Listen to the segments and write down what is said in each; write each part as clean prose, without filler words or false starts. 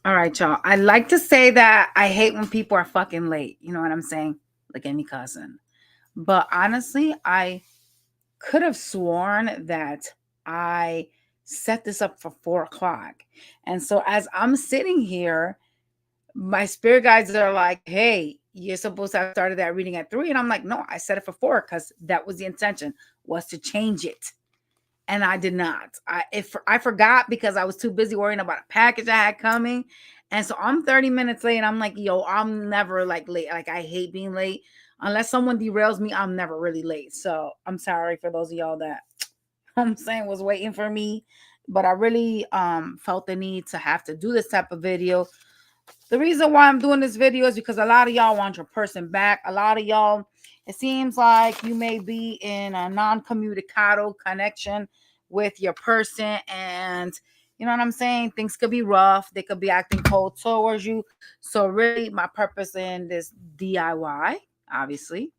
All right, y'all. I like to say that I hate when people are fucking late. You know what I'm saying? Like any cousin. But honestly, I could have sworn that I set this up for 4 o'clock. And so as I'm sitting here, my spirit guides are like, hey, you're supposed to have started that reading at 3. And I'm like, no, I set it for 4 because that was the intention, was to change it. And I did not. I forgot because I was too busy worrying about a package I had coming. And so I'm 30 minutes late. And I'm like, yo, I'm never like late. Like I hate being late. Unless someone derails me, I'm never really late. So I'm sorry for those of y'all that I'm saying was waiting for me. But I really felt the need to have to do this type of video. The reason why I'm doing this video is because a lot of y'all want your person back. A lot of y'all, it seems like you may be in a non-communicado connection with your person, and you know what I'm saying? Things could be rough. They could be acting cold towards you. So really, my purpose in this DIY, obviously,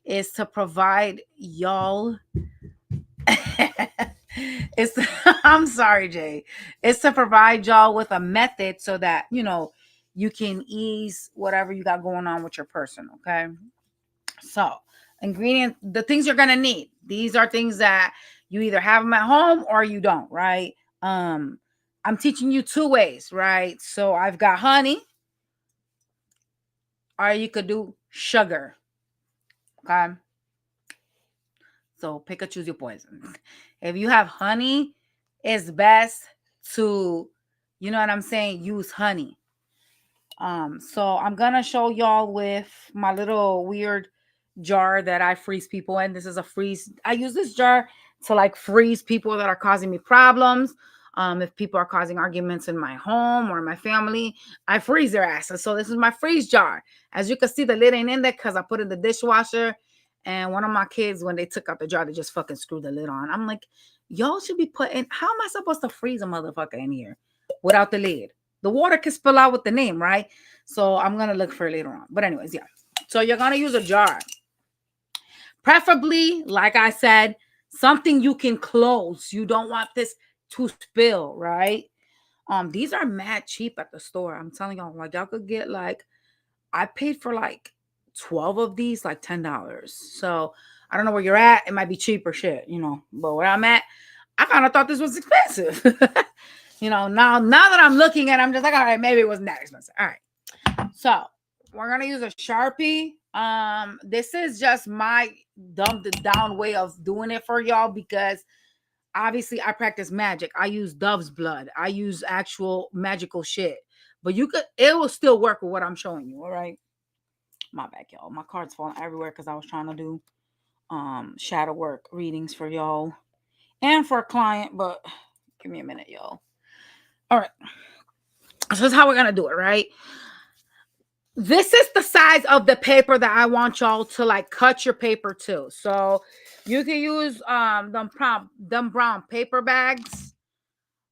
is to provide y'all. it's I'm sorry, Jay. It's to provide y'all with a method so that you can ease whatever you got going on with your person. Okay. So, the things you're gonna need. These are things that you either have them at home or you don't, right? Um, I'm teaching you 2 ways, right? So I've got honey, or you could do sugar. Okay. So pick or choose your poison. If you have honey, it's best to, you know what I'm saying, use honey. So I'm gonna show y'all with my little weird jar that I freeze people in. This is a freeze. I use this jar to like freeze people that are causing me problems. If people are causing arguments in my home or in my family, I freeze their asses. So this is my freeze jar. As you can see, the lid ain't in there because I put it in the dishwasher. And one of my kids, when they took out the jar, they just fucking screwed the lid on. I'm like, y'all should be putting. How am I supposed to freeze a motherfucker in here without the lid? The water can spill out with the name, right? So I'm gonna look for it later on. But anyways, yeah. So you're gonna use a jar. Preferably, like I said, something you can close. You don't want this to spill, right? These are mad cheap at the store. I'm telling y'all, like y'all could get like I paid for like 12 of these, like $10. So I don't know where you're at. It might be cheaper shit, but where I'm at, I kind of thought this was expensive. Now that I'm looking at it, I'm just like, all right, maybe it wasn't that expensive. All right. So we're gonna use a Sharpie. This is just my dumbed down way of doing it for y'all because obviously I practice magic. I use dove's blood. I use actual magical shit. But it will still work with what I'm showing you. All right. My bad, y'all. My cards falling everywhere because I was trying to do shadow work readings for y'all and for a client, but give me a minute, y'all. All right. So this is how we're gonna do it, right? This is the size of the paper that I want y'all to like cut your paper to. So you can use them brown paper bags,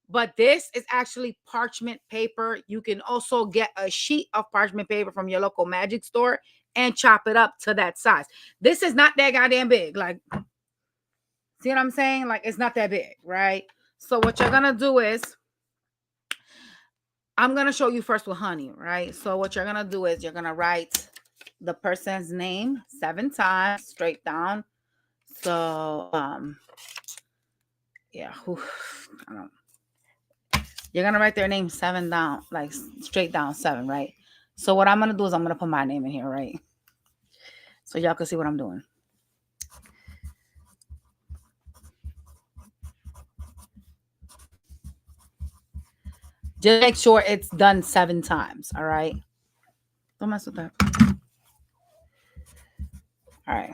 but this is actually parchment paper. You can also get a sheet of parchment paper from your local magic store and chop it up to that size. This is not that goddamn big. Like, see what I'm saying? Like, it's not that big, right? So what you're gonna do is I'm going to show you first with honey, right? So what you're going to do is you're going to write the person's name 7 times straight down. So, yeah, I don't. You're going to write their name 7 down, like straight down 7, right? So what I'm going to do is I'm going to put my name in here, right? So y'all can see what I'm doing. Just make sure it's done 7 times, all right? Don't mess with that. All right.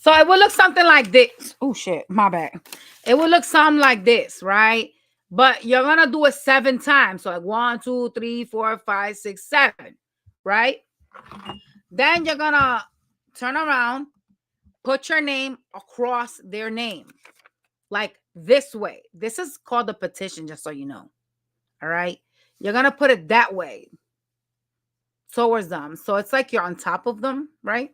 So it will look something like this. Oh shit, my bad. It will look something like this, right? But you're gonna do it 7 times. So like 1, 2, 3, 4, 5, 6, 7, right? Then you're gonna turn around, put your name across their name, like this way. This is called a petition, just so you know. All right. You're gonna put it that way towards them. So it's like you're on top of them, right?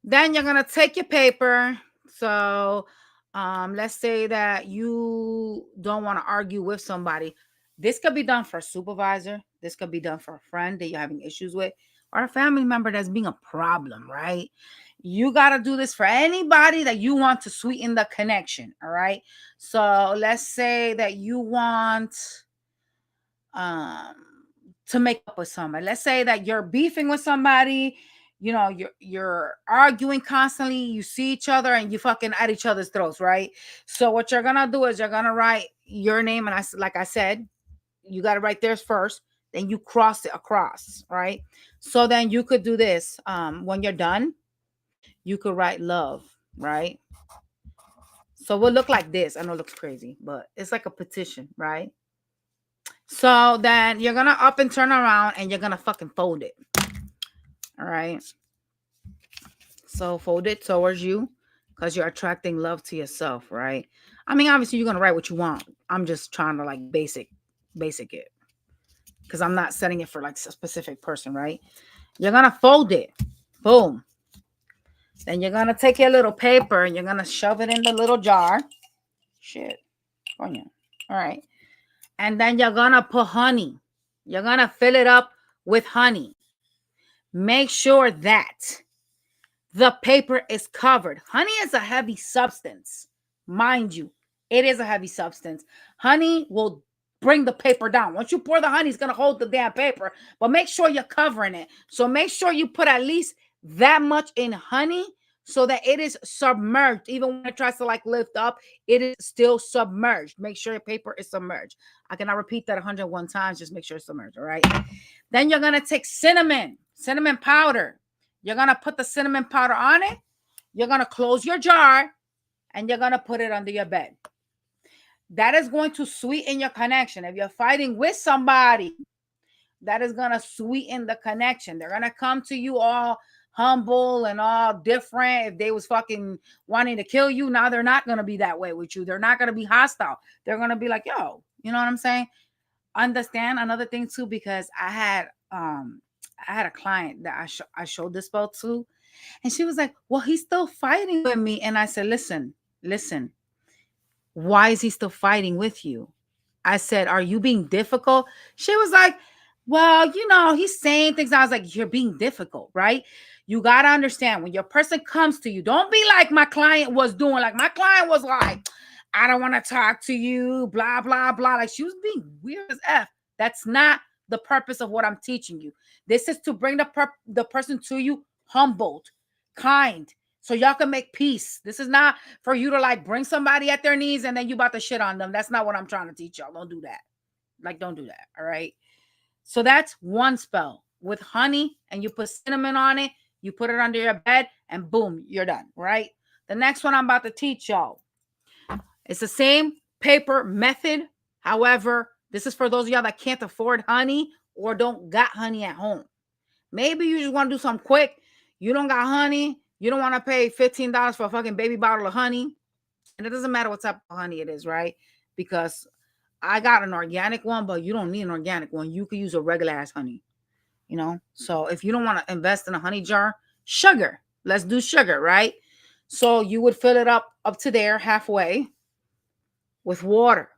Then you're gonna take your paper. So let's say that you don't want to argue with somebody. This could be done for a supervisor. This could be done for a friend that you're having issues with, or a family member that's being a problem, right? You got to do this for anybody that you want to sweeten the connection, all right? So let's say that you want um to make up with somebody. Let's say that you're beefing with somebody, you're arguing constantly, you see each other and you fucking at each other's throats, right? So what you're gonna do is you're gonna write your name, and like I said, you got to write theirs first, then you cross it across, right? So then you could do this. When you're done, you could write love, right? So it will look like this. I know it looks crazy, but it's like a petition, right? So then you're gonna up and turn around and you're gonna fucking fold it. All right. So fold it towards you because you're attracting love to yourself, right? I mean, obviously you're gonna write what you want. I'm just trying to like basic it because I'm not setting it for like a specific person, right? You're gonna fold it. Boom. Then you're gonna take your little paper and you're gonna shove it in the little jar. Shit. Oh yeah. All right. And then you're gonna put honey. You're gonna fill it up with honey. Make sure that the paper is covered. Honey is a heavy substance. Mind you, it is a heavy substance. Honey will bring the paper down. Once you pour the honey, it's going to hold the damn paper. But make sure you're covering it. So make sure you put at least that much in honey so that it is submerged. Even when it tries to like lift up, it is still submerged. Make sure your paper is submerged. I cannot repeat that 101 times. Just make sure it's submerged, all right? Then you're going to take cinnamon powder. You're going to put the cinnamon powder on it. You're going to close your jar and you're going to put it under your bed. That is going to sweeten your connection. If you're fighting with somebody, that is going to sweeten the connection. They're going to come to you all humble and all different. If they was fucking wanting to kill you, now they're not going to be that way with you. They're not going to be hostile. They're going to be like, yo, you know what I'm saying? Understand another thing too, because I had a client that I showed this spell to, and she was like, well, he's still fighting with me. And I said, listen, why is he still fighting with you? I said, are you being difficult? She was like, well, he's saying things. I was like, you're being difficult, right? You got to understand when your person comes to you, don't be like my client was doing. Like my client was like, I don't want to talk to you, blah, blah, blah. Like she was being weird as F. That's not the purpose of what I'm teaching you. This is to bring the person to you humbled, kind, so y'all can make peace. This is not for you to like bring somebody at their knees and then you about to shit on them. That's not what I'm trying to teach y'all. Don't do that. Like, don't do that. All right. So that's one spell with honey, and you put cinnamon on it. You put it under your bed and boom, you're done. Right. The next one I'm about to teach y'all. It's the same paper method. However, this is for those of y'all that can't afford honey or don't got honey at home. Maybe you just want to do something quick. You don't got honey. You don't want to pay $15 for a fucking baby bottle of honey. And it doesn't matter what type of honey it is, right? Because I got an organic one, but you don't need an organic one. You could use a regular ass honey, So if you don't want to invest in a honey jar, sugar. Let's do sugar, right? So you would fill it up to there halfway with water.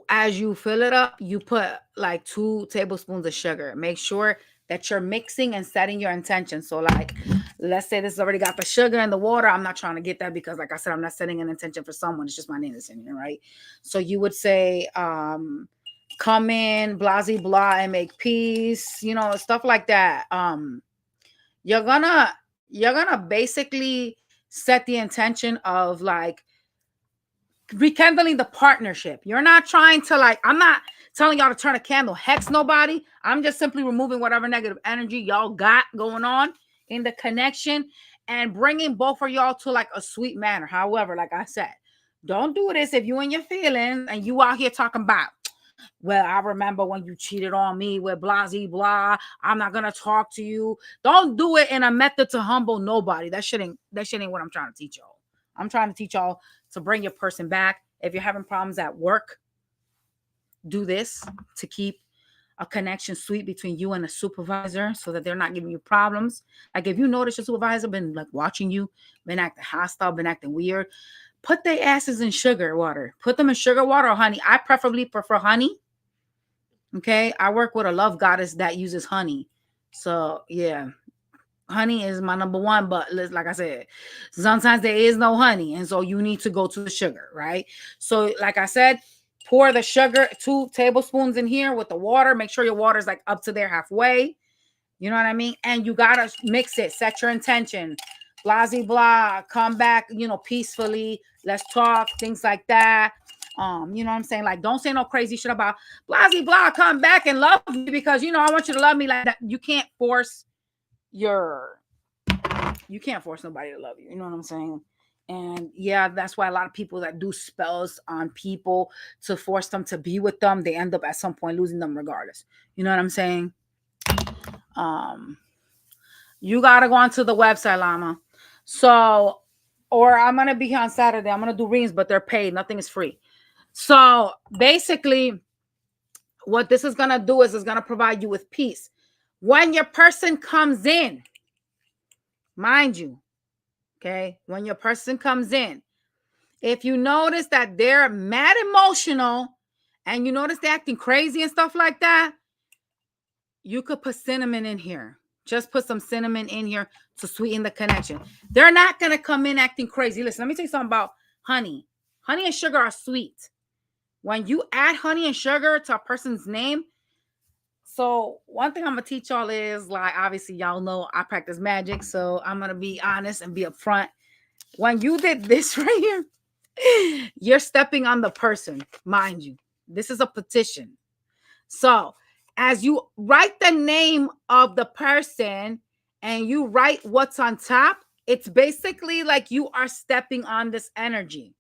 As you fill it up, you put like 2 tablespoons of sugar. Make sure that you're mixing and setting your intention. So like, let's say this has already got the sugar and the water. I'm not trying to get that because like I said, I'm not setting an intention for someone. It's just my name that's in here, right? So you would say, come in, blah, blah, and make peace, stuff like that. You're gonna basically set the intention of like rekindling the partnership. You're not trying to like, I'm not telling y'all to turn a candle, hex nobody. I'm just simply removing whatever negative energy y'all got going on in the connection and bringing both of y'all to like a sweet manner. However, like I said, don't do this if you in your feelings and you out here talking about, well, I remember when you cheated on me with blah, blah. I'm not gonna talk to you. Don't do it in a method to humble nobody. That shit ain't what I'm trying to teach y'all. I'm trying to teach y'all to bring your person back. If you're having problems at work, do this to keep a connection sweet between you and the supervisor so that they're not giving you problems. Like if you notice your supervisor been like watching you, been acting hostile, been acting weird, put their asses in sugar water. Put them in sugar water or honey. I preferably prefer honey. Okay. I work with a love goddess that uses honey. So yeah, honey is my number one. But like I said, sometimes there is no honey. And so you need to go to the sugar, right? So like I said, pour the sugar, 2 tablespoons in here with the water. Make sure your water is like up to there halfway. You know what I mean? And you got to mix it. Set your intention. Blah, blah, come back, peacefully. Let's talk, things like that. You know what I'm saying? Like, don't say no crazy shit about blah, blah, come back and love me because, I want you to love me like that. You can't force nobody to love you. You know what I'm saying? And yeah, that's why a lot of people that do spells on people to force them to be with them, they end up at some point losing them regardless. You know what I'm saying? You gotta go onto the website, Llama. So, or I'm gonna be here on Saturday. I'm gonna do readings, but they're paid. Nothing is free. So basically, what this is gonna do is it's gonna provide you with peace. When your person comes in, mind you, okay, when your person comes in, if you notice that they're mad emotional and you notice they're acting crazy and stuff like that, you could put cinnamon in here. Just put some cinnamon in here to sweeten the connection. They're not going to come in acting crazy. Listen, let me tell you something about honey. Honey and sugar are sweet. When you add honey and sugar to a person's name, so one thing I'm going to teach y'all is, like, obviously y'all know I practice magic, so I'm going to be honest and be upfront. When you did this right here, you're stepping on the person, mind you. This is a petition. So as you write the name of the person and you write what's on top, it's basically like you are stepping on this energy.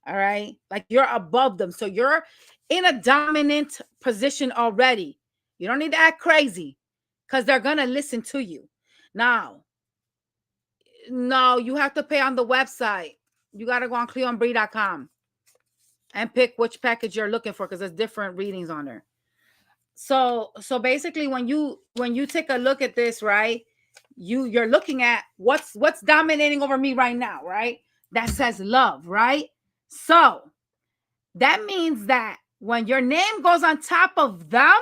All right. Like you're above them. So you're in a dominant position already. You don't need to act crazy because they're going to listen to you. Now, no, you have to pay on the website. You got to go on cleonbree.com and pick which package you're looking for because there's different readings on there. So basically when you take a look at this, right, you're looking at what's dominating over me right now, right? That says love, right? So that means that when your name goes on top of them,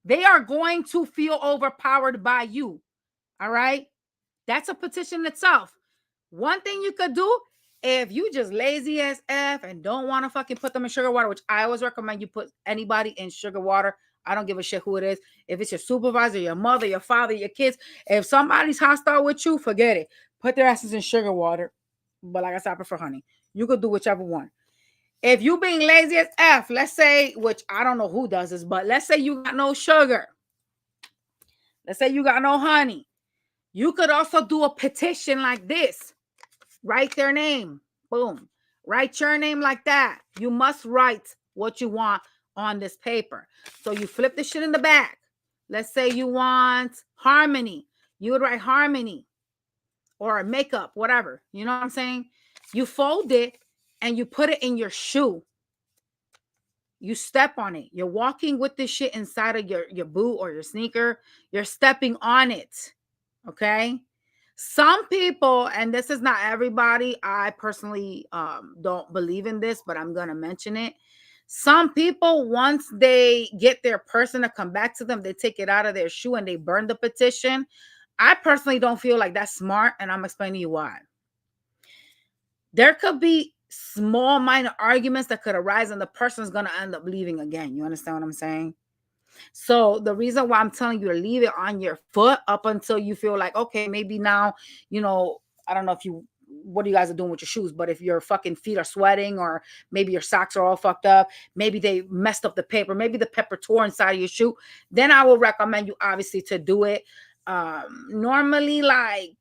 they are going to feel overpowered by you. All right? That's a petition itself. One thing you could do, if you just lazy as F and don't want to fucking put them in sugar water, which I always recommend you put anybody in sugar water. I don't give a shit who it is. If it's your supervisor, your mother, your father, your kids, if somebody's hostile with you, forget it. Put their asses in sugar water. But like I said, I prefer honey. You could do whichever one. If you being lazy as F, let's say, which I don't know who does this, but let's say you got no sugar. Let's say you got no honey. You could also do a petition like this. Write their name. Boom. Write your name like that. You must write what you want on this paper. So you flip the shit in the back. Let's say you want harmony. You would write harmony or makeup, whatever. You know what I'm saying? You fold it and you put it in your shoe. You step on it. You're walking with this shit inside of your boot or your sneaker. You're stepping on it. Okay? Some people, and this is not everybody, I personally don't believe in this, but I'm going to mention it. Some people, once they get their person to come back to them, they take it out of their shoe and they burn the petition. I personally don't feel like that's smart, and I'm explaining to you why. There could be small, minor arguments that could arise, and the person's going to end up leaving again. You understand what I'm saying? So the reason why I'm telling you to leave it on your foot up until you feel like, okay, maybe now, I don't know what you guys are doing with your shoes, but if your fucking feet are sweating or maybe your socks are all fucked up, maybe they messed up the paper, maybe the paper tore inside of your shoe, then I will recommend you obviously to do it. Normally, like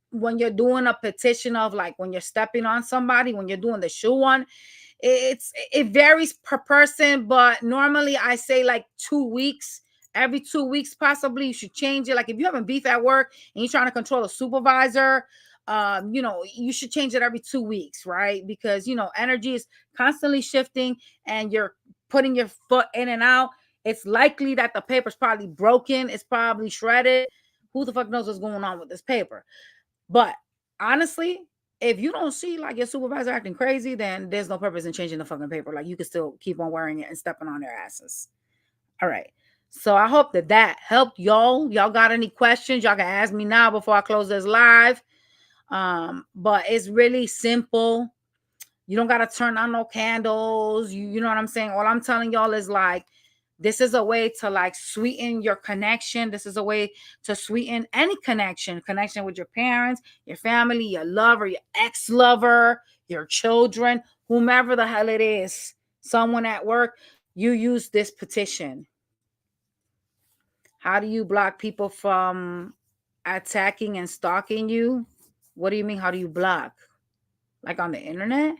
when you're doing a petition of like when you're stepping on somebody, when you're doing the shoe one, it varies per person, but normally I say like 2 weeks. Every 2 weeks, possibly you should change it. Like if you having beef at work and you're trying to control a supervisor, you should change it every 2 weeks, right? Because energy is constantly shifting and you're putting your foot in and out. It's likely that the paper's probably broken, it's probably shredded. Who the fuck knows what's going on with this paper? But honestly, if you don't see like your supervisor acting crazy, then there's no purpose in changing the fucking paper. Like you can still keep on wearing it and stepping on their asses. All right. So I hope that helped y'all. Y'all got any questions? Y'all can ask me now before I close this live. But it's really simple. You don't gotta turn on no candles. You know what I'm saying? All I'm telling y'all is like, this is a way to like sweeten your connection. This is a way to sweeten any connection with your parents, your family, your lover, your ex-lover, your children, whomever the hell it is, someone at work. You use this petition. How do you block people from attacking and stalking you? What do you mean? How do you block? Like on the internet?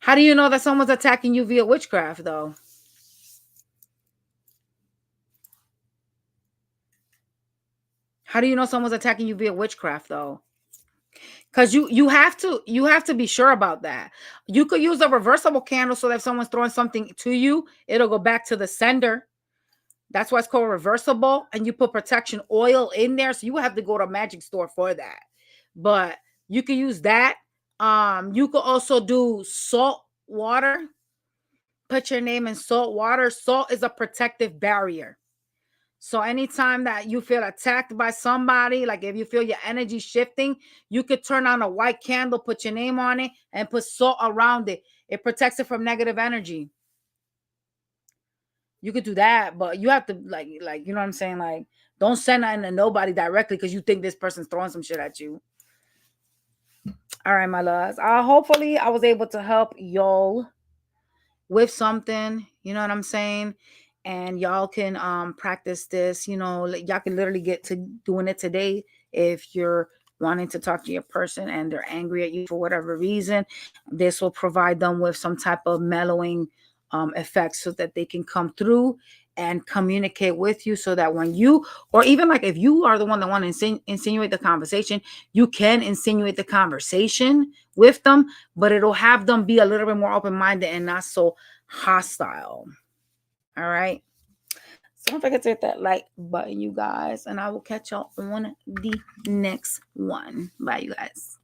How do you know that someone's attacking you via witchcraft, though? How do you know someone's attacking you via witchcraft, though? Because you have to be sure about that. You could use a reversible candle so that if someone's throwing something to you, it'll go back to the sender. That's why it's called reversible. And you put protection oil in there, so you have to go to a magic store for that. But you can use that. You could also do salt water. Put your name in salt water. Salt is a protective barrier. So anytime that you feel attacked by somebody, like if you feel your energy shifting, you could turn on a white candle, put your name on it, and put salt around it. It protects it from negative energy. You could do that, but you have to like you know what I'm saying? Like, don't send nothing to nobody directly because you think this person's throwing some shit at you. All right, my loves. Hopefully I was able to help y'all with something, you know what I'm saying? And y'all can practice this, you know, y'all can literally get to doing it today if you're wanting to talk to your person and they're angry at you for whatever reason. This will provide them with some type of mellowing effect so that they can come through and communicate with you, so that when you, or even like if you are the one that want to insinuate the conversation, you can insinuate the conversation with them, but it'll have them be a little bit more open-minded and not so hostile. All right. So don't forget to hit that like button, you guys, and I will catch y'all on the next one. Bye, you guys.